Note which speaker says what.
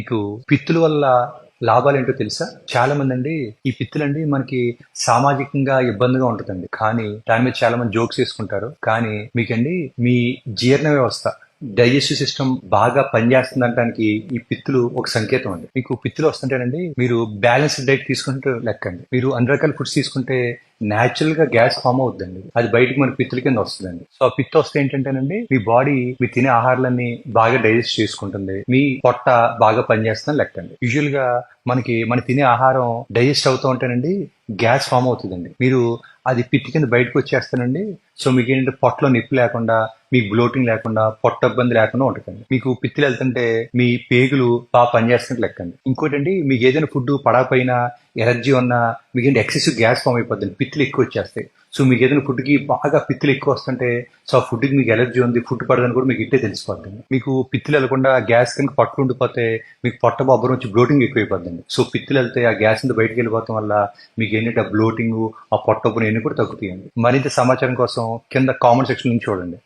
Speaker 1: మీకు పిత్తుల వల్ల లాభాలేంటో తెలుసా? చాలా మందండి ఈ పిత్తులండి మనకి సామాజికంగా ఇబ్బందిగా ఉంటదండి. కానీ దాని మీద చాలా మంది జోక్స్ చేసుకుంటారు. కానీ మీకండి మీ జీర్ణ వ్యవస్థ డైజెస్టివ్ సిస్టమ్ బాగా పనిచేస్తుందనడానికి ఈ పిత్తులు ఒక సంకేతం అండి. మీకు పిత్తులు వస్తుంటేనండి మీరు బ్యాలెన్స్డ్ డైట్ తీసుకుంటూ లెక్కండి. మీరు అన్ని రకాల ఫుడ్స్ తీసుకుంటే న్యాచురల్ గా గ్యాస్ ఫామ్ అవుతుందండి. అది బయటికి మన పిత్తుల కింద వస్తుందండి. సో ఆ పిత్త వస్తే ఏంటంటేనండి మీ బాడీ మీరు తినే ఆహారాలన్నీ బాగా డైజెస్ట్ చేసుకుంటుంది. మీ పొట్ట బాగా పనిచేస్తుందని లెక్కండి. యూజువల్ గా మన తినే ఆహారం డైజెస్ట్ అవుతూ ఉంటేనండి గ్యాస్ ఫామ్ అవుతుందండి. మీరు అది పిత్తి కింద బయటకు వచ్చేస్తానండి. సో మీకు ఏంటంటే పొట్టలో నొప్పి లేకుండా, మీకు బ్లోటింగ్ లేకుండా, పొట్ట ఇబ్బంది లేకుండా ఉంటుందండి. మీకు పిత్తులు వెళ్తుంటే మీ పేగులు బాగా పనిచేస్తున్నట్టు లెక్కండి. ఇంకోటండి మీకు ఏదైనా ఫుడ్ పడకపోయినా ఎలర్జీ ఉన్నా మీకు ఏంటి ఎక్సెసివ్ గ్యాస్ ఫామ్ అయిపోద్దండి. పిత్తులు ఎక్కువ వచ్చేస్తాయి. సో మీకు ఏదైనా ఫుడ్కి బాగా పిత్తులు ఎక్కువ వస్తుంటే సో ఆ ఫుడ్కి మీకు ఎలర్జీ ఉంది, ఫుడ్ పడదని కూడా మీకు ఇట్టే తెలిసిపోద్దండి. మీకు పిత్తులు వెళ్లకుండా గ్యాస్ కనుక పొట్ట ఉండిపోతే మీకు పొట్ట బొబ్బరం వచ్చి బ్లోటింగ్ ఎక్కువైపోద్దండి. సో పిత్తులు వెళ్తే ఆ గ్యాస్ నుంచి బయటకు వెళ్ళిపోవడం వల్ల మీకు ఏంటంటే ఆ బ్లోటింగ్, ఆ పొట్ట ఉబ్బరం ఇవన్నీ కూడా తగ్గుతాయండి. మరింత సమాచారం కోసం కింద కామెంట్ సెక్షన్ నుంచి చూడండి.